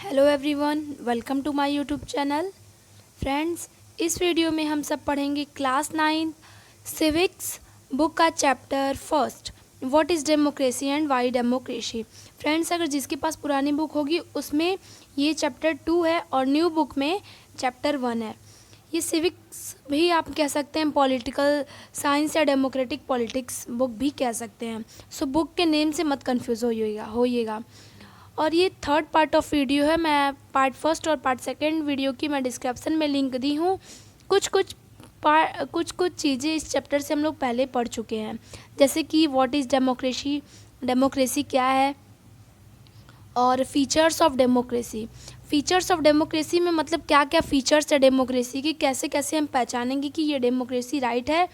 Hello everyone, welcome to my YouTube channel. Friends, इस video में हम सब पढ़ेंगे क्लास 9 सिविक्स बुक का chapter first, what is democracy and why democracy. Friends, अगर जिसके पास पुरानी बुक होगी उसमें ये चैप्टर 2 है और न्यू बुक में चैप्टर 1 है। ये सिविक्स भी आप कह सकते हैं, पॉलिटिकल साइंस या डेमोक्रेटिक पॉलिटिक्स बुक भी कह सकते हैं। सो बुक के नेम से मत कन्फ्यूज़ होइएगा। और ये थर्ड पार्ट ऑफ वीडियो है। मैं पार्ट फर्स्ट और पार्ट सेकंड वीडियो की मैं डिस्क्रिप्शन में लिंक दी हूँ। कुछ कुछ चीज़ें इस चैप्टर से हम लोग पहले पढ़ चुके हैं, जैसे कि व्हाट इज़ डेमोक्रेसी, डेमोक्रेसी क्या है, और features of democracy. Features of democracy में मतलब क्या क्या फीचर्स है डेमोक्रेसी की, कैसे कैसे हम पहचानेंगे कि ये डेमोक्रेसी राइट है,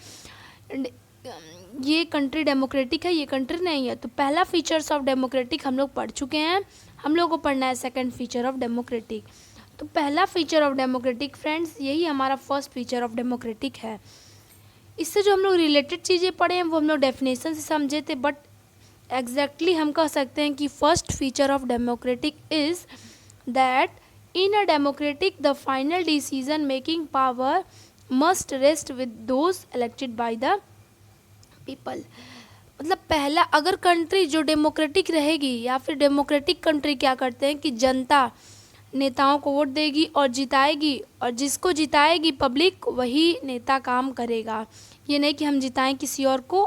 ये कंट्री डेमोक्रेटिक है, ये कंट्री नहीं है। तो पहला फीचर्स ऑफ डेमोक्रेटिक हम लोग पढ़ चुके हैं, हम लोग को पढ़ना है सेकंड फीचर ऑफ डेमोक्रेटिक। तो पहला फीचर ऑफ डेमोक्रेटिक फ्रेंड्स, यही हमारा फर्स्ट फीचर ऑफ डेमोक्रेटिक है। इससे जो हम लोग रिलेटेड चीज़ें पढ़े हैं वो हम लोग डेफिनेशन से समझे थे, बट एग्जैक्टली हम कह सकते हैं कि first feature of democratic is that in a democratic the final decision making power must rest with those elected by the people. मतलब पहला, अगर कंट्री जो डेमोक्रेटिक रहेगी या फिर डेमोक्रेटिक कंट्री क्या करते हैं कि जनता नेताओं को वोट देगी और जिताएगी, और जिसको जिताएगी पब्लिक वही नेता काम करेगा। ये नहीं कि हम जिताएं किसी और को,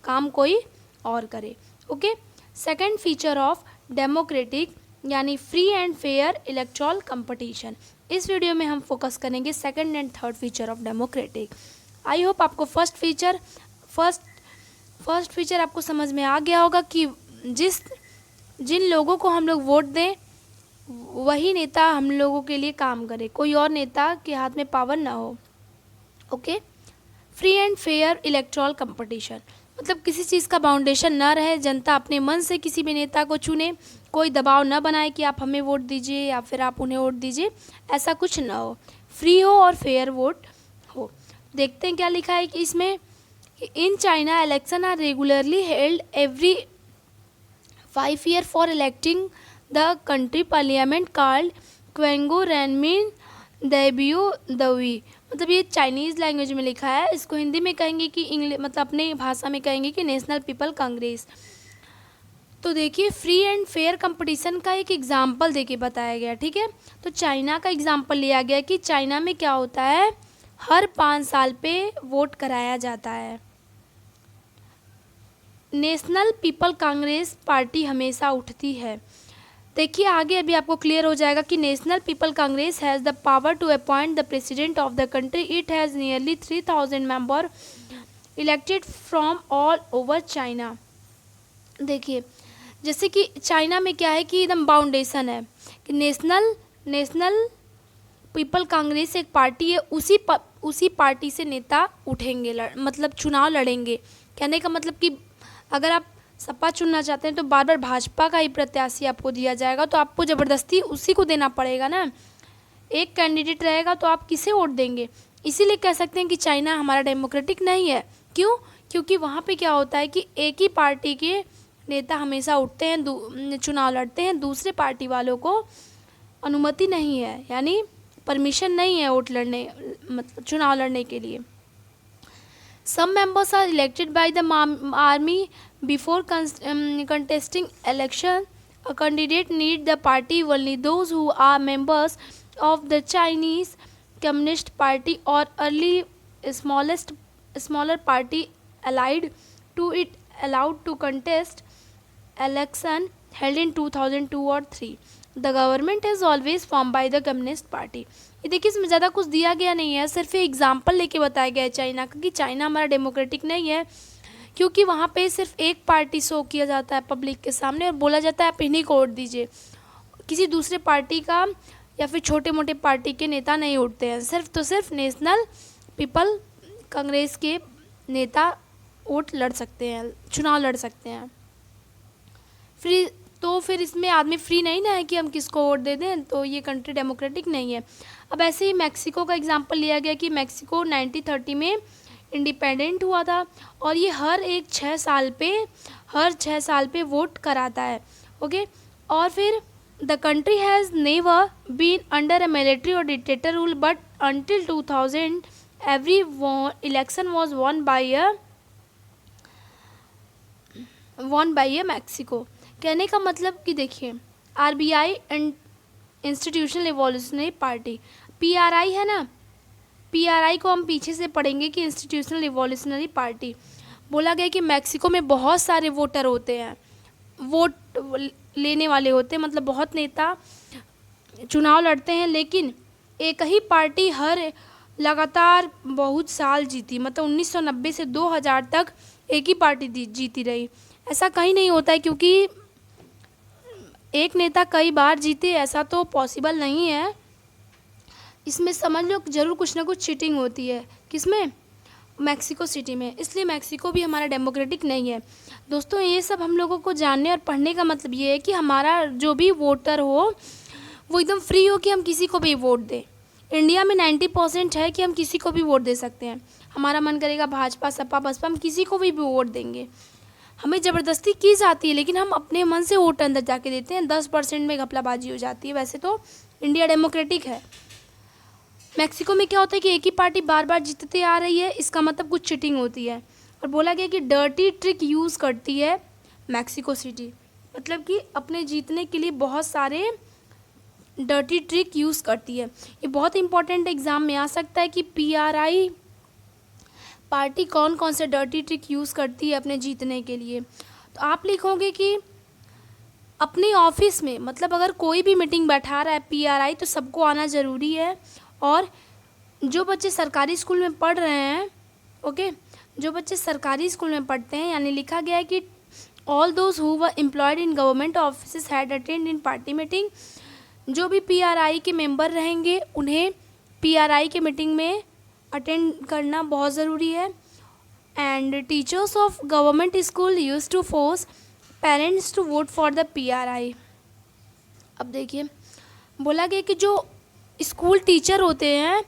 काम कोई और करे। Okay. Second feature of democratic यानी free and fair electoral competition. इस वीडियो में हम फोकस करेंगे second and third feature of democratic. I hope आपको फर्स्ट फीचर आपको समझ में आ गया होगा कि जिन लोगों को हम लोग वोट दें वही नेता हम लोगों के लिए काम करे, कोई और नेता के हाथ में पावर ना हो। Okay. Free and fair electoral competition मतलब किसी चीज़ का बाउंडेशन ना रहे, जनता अपने मन से किसी भी नेता को चुने, कोई दबाव ना बनाए कि आप हमें वोट दीजिए या फिर आप उन्हें वोट दीजिए, ऐसा कुछ ना हो। फ्री हो और फेयर वोट हो। देखते हैं क्या लिखा है कि इसमें, in China election are regularly held every 5 years for electing the country parliament called Quango Renmin Debut Dawi। मतलब ये चाइनीज़ लैंग्वेज में लिखा है, इसको हिंदी में कहेंगे कि इंग्लिश मतलब अपने भाषा में कहेंगे कि नेशनल पीपल कांग्रेस। तो देखिए, फ्री एंड फेयर कंपटीशन का एक एग्जाम्पल देके बताया गया, ठीक है। तो चाइना का एग्जाम्पल लिया गया कि चाइना में क्या होता है, हर 5 साल पे वोट कराया जाता है। नेशनल पीपल कांग्रेस पार्टी हमेशा उठती है। देखिए आगे अभी आपको क्लियर हो जाएगा कि National People Congress has the power to appoint the president of the country. It has nearly 3000 member elected from all over China. देखिए, जैसे कि चाइना में क्या है कि एकदम बाउंडेशन है कि नेशनल पीपल कांग्रेस एक पार्टी है, उसी पार्टी से नेता उठेंगे, मतलब चुनाव लड़ेंगे। कहने का मतलब कि अगर आप सपा चुनना चाहते हैं तो बार बार भाजपा का ही प्रत्याशी आपको दिया जाएगा, तो आपको ज़बरदस्ती उसी को देना पड़ेगा ना। एक कैंडिडेट रहेगा तो आप किसे वोट देंगे। इसीलिए कह सकते हैं कि चाइना हमारा डेमोक्रेटिक नहीं है। क्यों? क्योंकि वहाँ पे क्या होता है कि एक ही पार्टी के नेता हमेशा उठते हैं, चुनाव लड़ते हैं, दूसरे पार्टी वालों को अनुमति नहीं है, यानी परमिशन नहीं है वोट लड़ने, मतलब चुनाव लड़ने के लिए। Some members are elected by the army before contesting election. A candidate need the party only those who are members of the Chinese Communist Party or early smaller party allied to it allowed to contest election held in 2002 or 3. The government is always formed by the Communist Party. ये देखिए, इसमें ज़्यादा कुछ दिया गया नहीं है, सिर्फ एग्जाम्पल लेके बताया गया है चाइना का कि चाइना हमारा डेमोक्रेटिक नहीं है, क्योंकि वहाँ पे सिर्फ एक पार्टी शो किया जाता है पब्लिक के सामने और बोला जाता है आप इन्हीं को वोट दीजिए। किसी दूसरे पार्टी का या फिर छोटे मोटे पार्टी के नेता नहीं उठते हैं, सिर्फ तो सिर्फ नेशनल पीपल कांग्रेस के नेता वोट लड़ सकते हैं, चुनाव लड़ सकते हैं। फिर इसमें आदमी फ्री नहीं ना है कि हम किसको वोट दे दें, तो ये कंट्री डेमोक्रेटिक नहीं है। अब ऐसे ही मैक्सिको का एग्जांपल लिया गया कि मैक्सिको 1930 में इंडिपेंडेंट हुआ था और ये हर 6 साल पे वोट कराता है। ओके। और फिर The country has never been under a military or dictator rule, but until 2000 every election was won by a Mexico. कहने का मतलब कि देखिए, RBI and institutional revolutionary party, PRI है ना, पीआरआई को हम पीछे से पढ़ेंगे कि इंस्टीट्यूशनल रिवॉल्यूशनरी पार्टी। बोला गया कि मैक्सिको में बहुत सारे वोटर होते हैं, वोट लेने वाले होते हैं, मतलब बहुत नेता चुनाव लड़ते हैं, लेकिन एक ही पार्टी हर लगातार बहुत साल जीती, मतलब 1990 से 2000 तक एक ही पार्टी जीती रही। ऐसा कहीं नहीं होता है, क्योंकि एक नेता कई बार जीते ऐसा तो पॉसिबल नहीं है। इसमें समझ लो ज़रूर कुछ ना कुछ चीटिंग होती है। किसमें? मैक्सिको सिटी में। इसलिए मैक्सिको भी हमारा डेमोक्रेटिक नहीं है। दोस्तों, ये सब हम लोगों को जानने और पढ़ने का मतलब ये है कि हमारा जो भी वोटर हो वो एकदम फ्री हो कि हम किसी को भी वोट दें। इंडिया में 90% है कि हम किसी को भी वोट दे सकते हैं। हमारा मन करेगा भाजपा, सपा, बसपा, हम किसी को भी वोट देंगे। हमें ज़बरदस्ती की जाती है, लेकिन हम अपने मन से वोट अंदर जाके देते हैं। 10% में घपलाबाजी हो जाती है। वैसे तो इंडिया डेमोक्रेटिक है। मैक्सिको में क्या होता है कि एक ही पार्टी बार बार जीतते आ रही है, इसका मतलब कुछ चीटिंग होती है। और बोला गया कि डर्टी ट्रिक यूज़ करती है मैक्सिको सिटी, मतलब कि अपने जीतने के लिए बहुत सारे डर्टी ट्रिक यूज़ करती है। ये बहुत इंपॉर्टेंट एग्ज़ाम में आ सकता है कि पीआरआई पार्टी कौन कौन से डर्टी ट्रिक यूज़ करती है अपने जीतने के लिए। तो आप लिखोगे कि अपने ऑफिस में, मतलब अगर कोई भी मीटिंग बैठा रहा है पीआरआई, तो सबको आना ज़रूरी है। और जो बच्चे सरकारी स्कूल में पढ़ रहे हैं, ओके, जो बच्चे सरकारी स्कूल में पढ़ते हैं, यानी लिखा गया है कि all those who were employed in government office had attend in party meeting. जो भी पीआरआई के मेंबर रहेंगे उन्हें पीआरआई के मीटिंग में अटेंड करना बहुत ज़रूरी है। And teachers of government school use to force parents to vote for the PRI. अब देखिए, बोला गया कि जो स्कूल टीचर होते हैं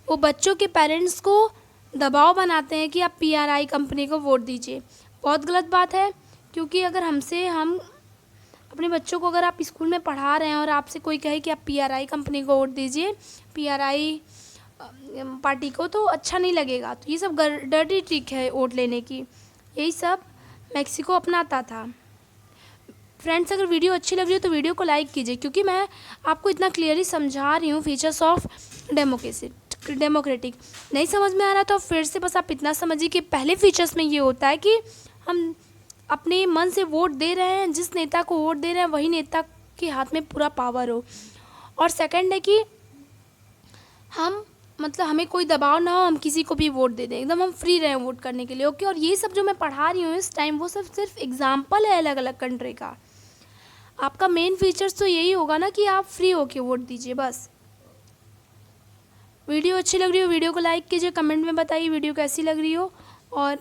वो बच्चों के पेरेंट्स को दबाव बनाते हैं कि आप पीआरआई कंपनी को वोट दीजिए। बहुत गलत बात है, क्योंकि अगर हम अपने बच्चों को, अगर आप स्कूल में पढ़ा रहे हैं और आपसे कोई कहे कि आप पीआरआई कंपनी को वोट दीजिए, पीआरआई पार्टी को, तो अच्छा नहीं लगेगा। तो ये सब डर्टी ट्रिक है वोट लेने की। यही सब मैक्सिको अपनाता था। फ्रेंड्स, अगर वीडियो अच्छी लग रही हो तो वीडियो को लाइक कीजिए, क्योंकि मैं आपको इतना क्लियरली समझा रही हूँ फीचर्स ऑफ डेमोक्रेटिक। नहीं समझ में आ रहा तो फिर से बस आप इतना समझिए कि पहले फीचर्स में ये होता है कि हम अपने मन से वोट दे रहे हैं, जिस नेता को वोट दे रहे हैं वही नेता के हाथ में पूरा पावर हो। और सेकंड है कि हमें कोई दबाव ना हो, हम किसी को भी वोट दे दें, एकदम हम फ्री रहें वोट करने के लिए, ओके। और ये सब जो मैं पढ़ा रही हूँ इस टाइम, वो सब सिर्फ एग्जाम्पल है अलग अलग कंट्री का। आपका मेन फीचर्स तो यही होगा ना कि आप फ्री होके वोट दीजिए, बस। वीडियो अच्छी लग रही हो वीडियो को लाइक कीजिए, कमेंट में बताइए वीडियो कैसी लग रही हो, और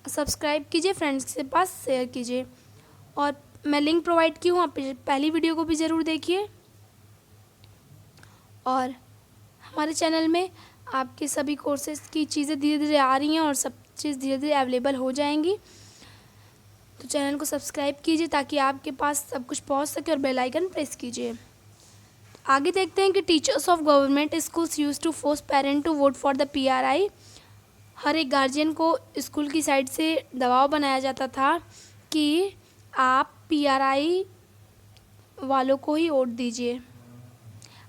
सब्सक्राइब कीजिए, फ्रेंड्स के पास शेयर कीजिए। और मैं लिंक प्रोवाइड की हूँ, आप पहली वीडियो को भी ज़रूर देखिए। और हमारे चैनल में आपके सभी कोर्सेज की चीज़ें धीरे धीरे आ रही हैं और सब चीज़ धीरे धीरे अवेलेबल हो जाएंगी। तो चैनल को सब्सक्राइब कीजिए ताकि आपके पास सब कुछ पहुंच सके, और बेल आइकन प्रेस कीजिए। आगे देखते हैं कि teachers of government schools use to force parent to vote for the PRI. हर एक गार्जियन को स्कूल की साइड से दबाव बनाया जाता था कि आप पीआरआई वालों को ही वोट दीजिए।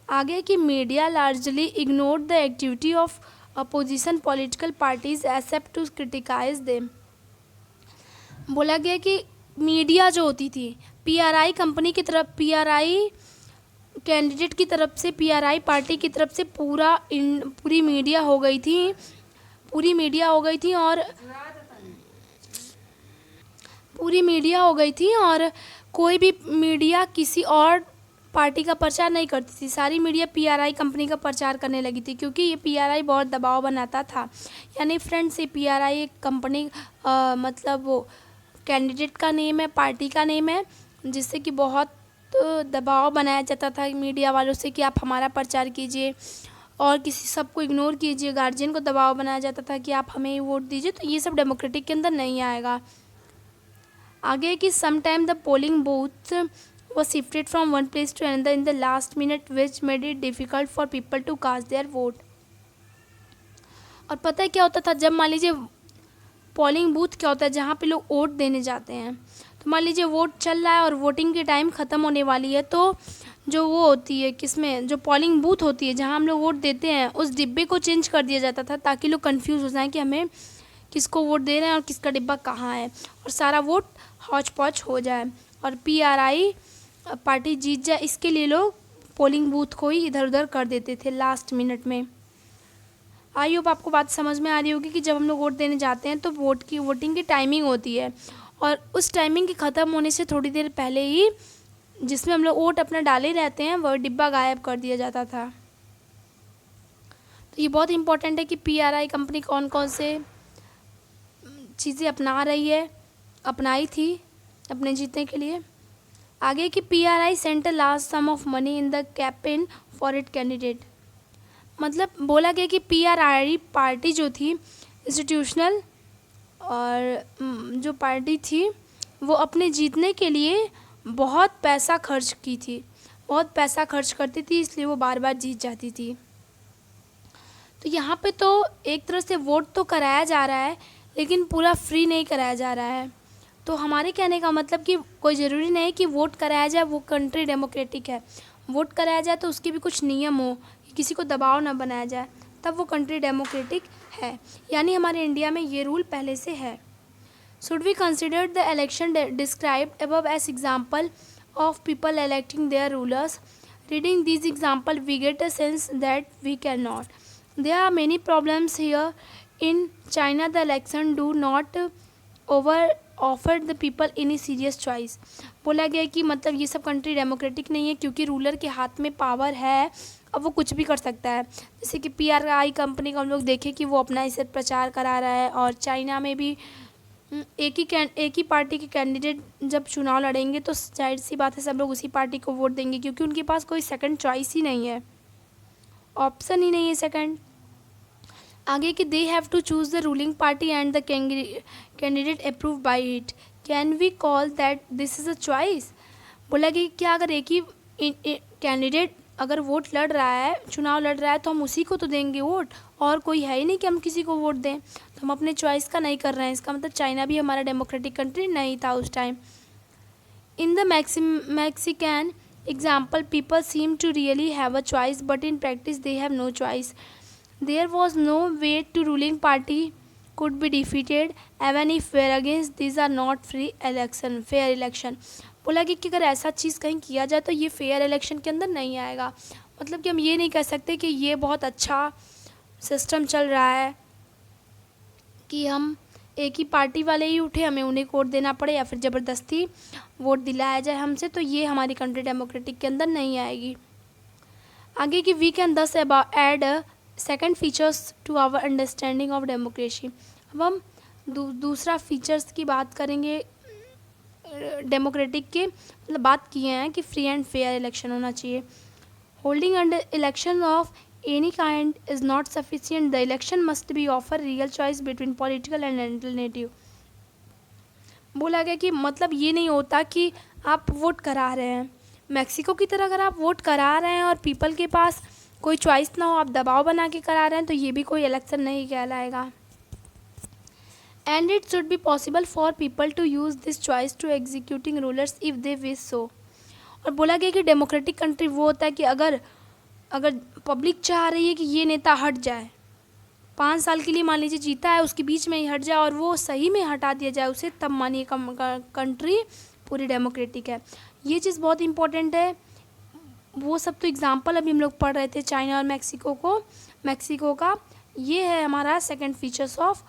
आगे कि media largely ignored the activity of opposition political parties except to criticise them. बोला गया कि मीडिया जो होती थी पीआरआई कंपनी की तरफ, पीआरआई कैंडिडेट की तरफ से, पीआरआई पार्टी की तरफ से पूरी मीडिया हो गई थी, पूरी मीडिया हो गई थी और कोई भी मीडिया किसी और पार्टी का प्रचार नहीं करती थी। सारी मीडिया पीआरआई कंपनी का प्रचार करने लगी थी, क्योंकि ये पीआरआई बहुत दबाव बनाता था। यानी फ्रेंड्स, ये पीआरआई एक कंपनी मतलब वो कैंडिडेट का नेम है, पार्टी का नेम है, जिससे कि बहुत दबाव बनाया जाता था मीडिया वालों से कि आप हमारा प्रचार कीजिए और किसी सबको इग्नोर कीजिए। गार्जियन को दबाव बनाया जाता था कि आप हमें वोट दीजिए। तो ये सब डेमोक्रेटिक के अंदर नहीं आएगा। आगे कि sometime the polling booth was shifted from one place to another in the last minute, which made it difficult for people to cast their vote. और पता है क्या होता था, जब मान लीजिए पोलिंग बूथ क्या होता है जहाँ पे लोग वोट देने जाते हैं, तो मान लीजिए वोट चल रहा है और वोटिंग की टाइम ख़त्म होने वाली है, तो जो वो होती है किसमें, जो पोलिंग बूथ होती है जहाँ हम लोग वोट देते हैं, उस डिब्बे को चेंज कर दिया जाता था ताकि लोग कंफ्यूज हो जाएं कि हमें किसको वोट दे रहे हैं और किसका डिब्बा कहाँ है, और सारा वोट हौच पौच हो जाए और PRI पार्टी जीत जाए। इसके लिए लोग पोलिंग बूथ को ही इधर उधर कर देते थे लास्ट मिनट में। आई होप आपको बात समझ में आ रही होगी कि जब हम लोग वोट देने जाते हैं तो वोटिंग की टाइमिंग होती है, और उस टाइमिंग के ख़त्म होने से थोड़ी देर पहले ही जिसमें हम लोग वोट अपना डाले रहते हैं वह डिब्बा गायब कर दिया जाता था। तो ये बहुत इंपॉर्टेंट है कि PRI कंपनी कौन कौन से चीज़ें अपनाई थी अपने जीतने के लिए। आगे कि PRI sent a large some of money in the campaign for it candidate. मतलब बोला गया कि PRI पार्टी जो थी इंस्टीट्यूशनल और जो पार्टी थी वो अपने जीतने के लिए बहुत पैसा खर्च की थी, बहुत पैसा खर्च करती थी, इसलिए वो बार बार जीत जाती थी। तो यहाँ पे तो एक तरह से वोट तो कराया जा रहा है लेकिन पूरा फ्री नहीं कराया जा रहा है। तो हमारे कहने का मतलब कि कोई ज़रूरी नहीं कि वोट कराया जाए वो कंट्री डेमोक्रेटिक है। वोट कराया जाए तो उसके भी कुछ नियम हो, किसी को दबाव ना बनाया जाए, तब वो कंट्री डेमोक्रेटिक है। यानी हमारे इंडिया में ये रूल पहले से है। Should we consider the election described above as example of people electing their rulers? Reading these examples, we get a sense that we cannot. There are many problems here. In China, the election do not offer the people any serious choice. बोला गया कि मतलब ये सब country democratic नहीं है क्योंकि ruler के हाथ में पावर है, अब वो कुछ भी कर सकता है। जैसे कि PRI कंपनी को हम लोग देखें कि वो अपना इसे प्रचार करा रहा है, और चाइना में भी एक ही पार्टी के कैंडिडेट जब चुनाव लड़ेंगे तो जाहिर सी बात है सब लोग उसी पार्टी को वोट देंगे क्योंकि उनके पास कोई सेकंड चॉइस ही नहीं है, ऑप्शन ही नहीं है सेकंड। आगे कि they have to choose the ruling party and the candidate approve by it. Can we call that this is a choice. बोला कि क्या अगर एक ही कैंडिडेट अगर वोट लड़ रहा है, चुनाव लड़ रहा है, तो हम उसी को तो देंगे वोट, और कोई है ही नहीं कि हम किसी को वोट दें, तो हम अपने चॉइस का नहीं कर रहे हैं। इसका मतलब चाइना भी हमारा डेमोक्रेटिक कंट्री नहीं था उस time. In the Mexican example people seem to really have a choice but in practice they have no choice. There was no way to ruling party could be defeated even if were against these are not fair election। बोला कि अगर ऐसा चीज़ कहीं किया जाए तो ये fair election के अंदर नहीं आएगा। मतलब कि हम ये नहीं कह सकते कि ये बहुत अच्छा सिस्टम चल रहा है कि हम एक ही पार्टी वाले ही उठे, हमें उन्हें वोट देना पड़े या फिर ज़बरदस्ती वोट दिलाया जाए हमसे, तो ये हमारी कंट्री डेमोक्रेटिक के अंदर नहीं आएगी। आगे कि we can thus add second features to our understanding of democracy. अब हम दूसरा फीचर्स की बात करेंगे डेमोक्रेटिक के, मतलब बात किए हैं कि फ्री एंड फेयर इलेक्शन होना चाहिए। Holding under election of any kind is not sufficient, the election must be offer real choice between political and alternative. बोला गया कि मतलब ये नहीं होता कि आप वोट करा रहे हैं, मैक्सिको की तरह अगर आप वोट करा रहे हैं और पीपल के पास कोई चॉइस ना हो, आप दबाव बना के करा रहे हैं, तो ये भी कोई इलेक्शन नहीं कहलाएगा। And it should be possible for people to use this choice to executing rulers if they wish so. और बोला गया कि डेमोक्रेटिक कंट्री वो होता है कि अगर पब्लिक चाह रही है कि ये नेता हट जाए, 5 साल के लिए मान लीजिए जीता है, उसके बीच में ही हट जाए और वो सही में हटा दिया जाए उसे, तब मानिए कंट्री पूरी डेमोक्रेटिक है। ये चीज़ बहुत इंपॉर्टेंट है। वो सब तो एग्जाम्पल अभी हम लोग पढ़ रहे थे चाइना और मैक्सिको का। ये है हमारा सेकंड फीचर्स ऑफ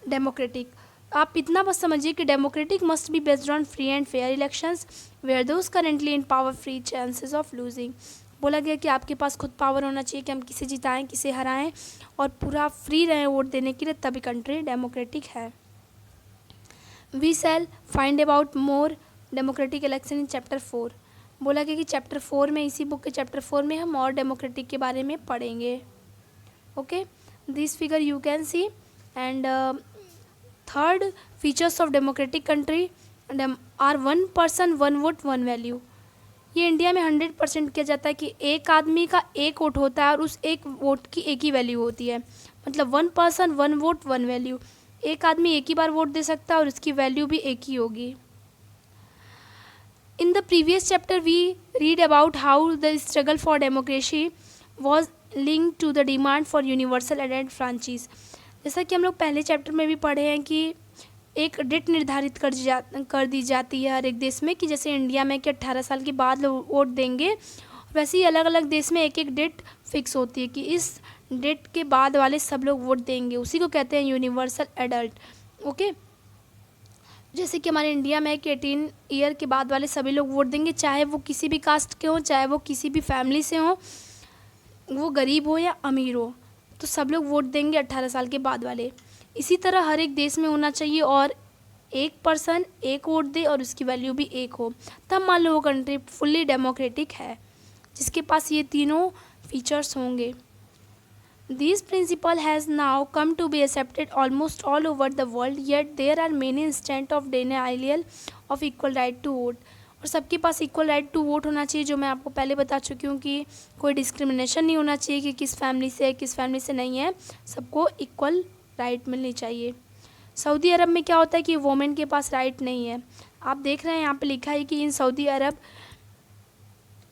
डेमोक्रेटिक। आप इतना बस समझिए कि democratic must be based on free and fair elections where those currently in power free chances of losing. बोला गया कि आपके पास खुद पावर होना चाहिए कि हम किसे जिताएं किसे हराएं, और पूरा फ्री रहें वोट देने के लिए, तभी कंट्री डेमोक्रेटिक है। We shall find about more democratic election in chapter 4। बोला गया कि चैप्टर 4 में, इसी बुक के चैप्टर 4 में हम और डेमोक्रेटिक के बारे में पढ़ेंगे। Okay, this figure you can see. And third features of democratic country are 1 person 1 vote 1 value. ये इंडिया में 100% किया जाता है कि एक आदमी का एक वोट होता है और उस एक वोट की एक ही वैल्यू होती है। मतलब 1 person 1 vote 1 वैल्यू। एक आदमी एक ही बार वोट दे सकता है और उसकी वैल्यू भी एक ही होगी। In the previous chapter, we read about how the struggle for democracy was linked to the demand for universal adult franchise। जैसा कि हम लोग पहले चैप्टर में भी पढ़े हैं कि एक डेट निर्धारित कर दी जाती है हर एक देश में, कि जैसे इंडिया में कि 18 साल के बाद लोग वोट देंगे, वैसे ही अलग अलग देश में एक एक डेट फिक्स होती है कि इस डेट के बाद वाले सब लोग वोट देंगे। उसी को कहते हैं यूनिवर्सल एडल्ट। ओके, जैसे कि हमारे इंडिया में कि 18 ईयर के बाद वाले सभी लोग वोट देंगे, चाहे वो किसी भी कास्ट के हों, चाहे वो किसी भी फैमिली से हों, वो गरीब हो या अमीर हो, तो सब लोग वोट देंगे 18 साल के बाद वाले। इसी तरह हर एक देश में होना चाहिए और एक पर्सन एक वोट दे और उसकी वैल्यू भी एक हो, तब मान लो वो कंट्री फुल्ली डेमोक्रेटिक है, जिसके पास ये तीनों फीचर्स होंगे। This principle has now come to be accepted almost all over the world, yet there are many instances of denial of equal right to vote। और सबके पास इक्वल राइट टू वोट होना चाहिए, जो मैं आपको पहले बता चुकी हूँ कि कोई डिस्क्रिमिनेशन नहीं होना चाहिए कि किस फैमिली से है किस फैमिली से नहीं है, सबको इक्वल राइट मिलनी चाहिए। सऊदी अरब में क्या होता है कि वोमेन के पास राइट नहीं है। आप देख रहे हैं यहाँ पे लिखा है कि in Saudi Arab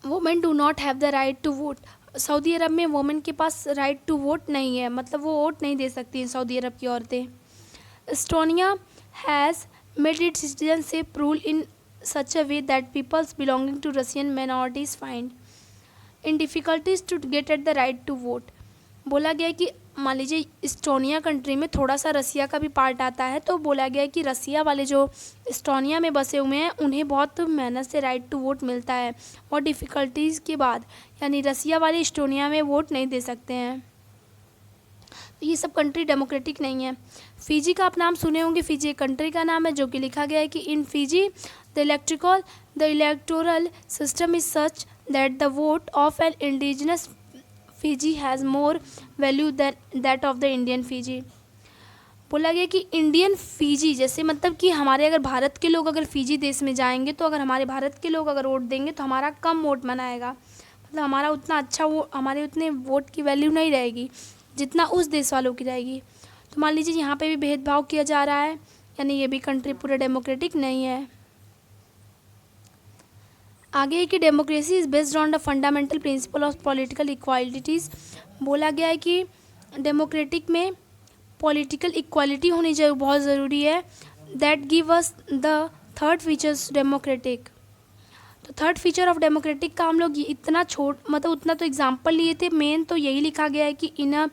women do not have the right to vote. Saudi Arab में वोमेन के पास राइट टू वोट नहीं है, मतलब वो वोट नहीं दे सकती हैं सऊदी अरब की औरतें। Estonia has made its citizenship rule in such a way that peoples belonging to Russian minorities find in difficulties to get at the right to vote. बोला गया है कि मान लीजिए इस्टोनिया कंट्री में थोड़ा सा रसिया का भी पार्ट आता है, तो बोला गया है कि रसिया वाले जो इस्टोनिया में बसे हुए हैं उन्हें बहुत मेहनत से राइट टू वोट मिलता है और डिफ़िकल्टीज़ के बाद, यानी रसिया वाले इस्टोनिया में वोट नहीं दे सकते हैं। तो ये सब कंट्री डेमोक्रेटिक नहीं है। फ़िजी का आप नाम सुने होंगे, फ़िजी एक कंट्री का नाम है, जो कि लिखा गया है कि in Fiji the electoral system is such that the vote of an indigenous Fiji has more value than that of the Indian Fiji. बोला गया कि इंडियन फ़िजी, जैसे मतलब कि हमारे अगर भारत के लोग अगर फ़िजी देश में जाएंगे, तो अगर हमारे भारत के लोग अगर वोट देंगे तो हमारा कम वोट मनाएगा, मतलब हमारा उतना अच्छा वो हमारे उतने वोट की वैल्यू नहीं रहेगी जितना उस देश वालों की रहेगी। तो मान लीजिए यहाँ पे भी भेदभाव किया जा रहा है, यानी ये भी कंट्री पूरा डेमोक्रेटिक नहीं है। आगे है कि democracy is based on the fundamental principle of political equalities. बोला गया है कि डेमोक्रेटिक में पॉलिटिकल इक्वालिटी होनी चाहिए, बहुत ज़रूरी है। That give us the third features democratic. तो थर्ड फीचर ऑफ डेमोक्रेटिक का हम लोग इतना मतलब उतना तो एग्जाम्पल लिए थे, मेन तो यही लिखा गया है कि in a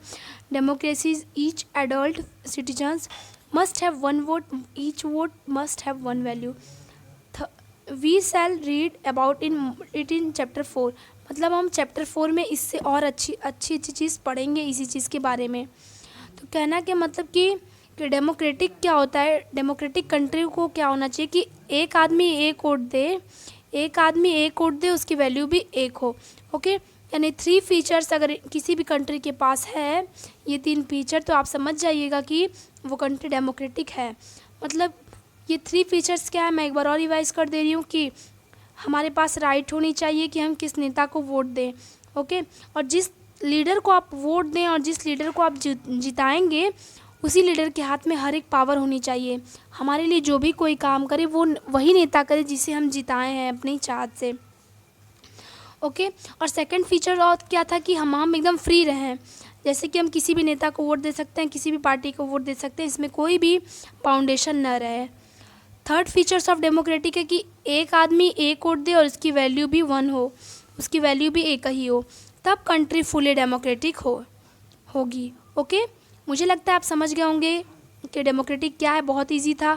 democracies each adult citizens must have one vote, each vote must have one value. We shall read about it in chapter 4। मतलब हम चैप्टर 4 में इससे और अच्छी चीज़ पढ़ेंगे इसी चीज़ के बारे में। तो कहना कि मतलब कि डेमोक्रेटिक क्या होता है, डेमोक्रेटिक कंट्री को क्या होना चाहिए कि एक आदमी एक वोट दे, एक आदमी एक वोट दे, उसकी वैल्यू भी एक हो। ओके, यानी 3 फीचर्स अगर किसी भी कंट्री के पास है, ये 3 फीचर, तो आप समझ जाइएगा कि वो कंट्री डेमोक्रेटिक है। मतलब ये 3 फीचर्स क्या है, मैं एक बार और रिवाइज कर दे रही हूँ कि हमारे पास राइट होनी चाहिए कि हम किस नेता को वोट दें। ओके, और जिस लीडर को आप वोट दें और जिस लीडर को आप जिताएंगे, उसी लीडर के हाथ में हर एक पावर होनी चाहिए। हमारे लिए जो भी कोई काम करे वो वही नेता करे जिसे हम जिताए हैं अपनी चाहत से। ओके, और सेकंड फीचर और क्या था कि हम एकदम फ्री रहें, जैसे कि हम किसी भी नेता को वोट दे सकते हैं, किसी भी पार्टी को वोट दे सकते हैं, इसमें कोई भी फाउंडेशन न रहे। थर्ड फीचर्स ऑफ डेमोक्रेटिक है कि एक आदमी एक वोट दे और उसकी वैल्यू भी 1 हो, उसकी वैल्यू भी एक ही हो, तब कंट्री फुली डेमोक्रेटिक होगी। ओके, मुझे लगता है आप समझ गए होंगे कि डेमोक्रेटिक क्या है। बहुत इजी था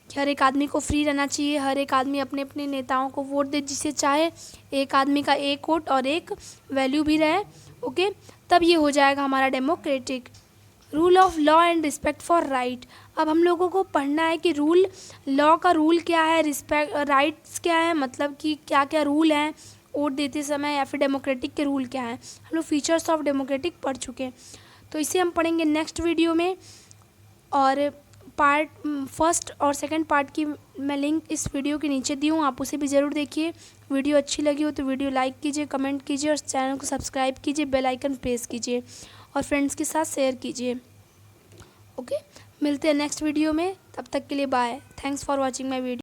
कि हर एक आदमी को फ्री रहना चाहिए, हर एक आदमी अपने अपने नेताओं को वोट दे जिसे चाहे, एक आदमी का एक वोट और एक वैल्यू भी रहे। ओके, तब ये हो जाएगा हमारा democratic. Rule of law and respect for right. अब हम लोगों को पढ़ना है कि लॉ का रूल क्या है, राइट्स क्या है, मतलब कि क्या क्या रूल हैं वोट देते समय, या फिर डेमोक्रेटिक के रूल क्या हैं। हम लोग फीचर्स ऑफ डेमोक्रेटिक पढ़ चुके हैं, तो इसे हम पढ़ेंगे नेक्स्ट वीडियो में। और पार्ट फर्स्ट और सेकंड पार्ट की मैं लिंक इस वीडियो के नीचे दी हूँ, आप उसे भी ज़रूर देखिए। वीडियो अच्छी लगी हो तो वीडियो लाइक कीजिए, कमेंट कीजिए और चैनल को सब्सक्राइब कीजिए, बेल आइकन प्रेस कीजिए और फ्रेंड्स के साथ शेयर कीजिए। ओके, मिलते हैं नेक्स्ट वीडियो में, तब तक के लिए bye. Thanks for watching my video.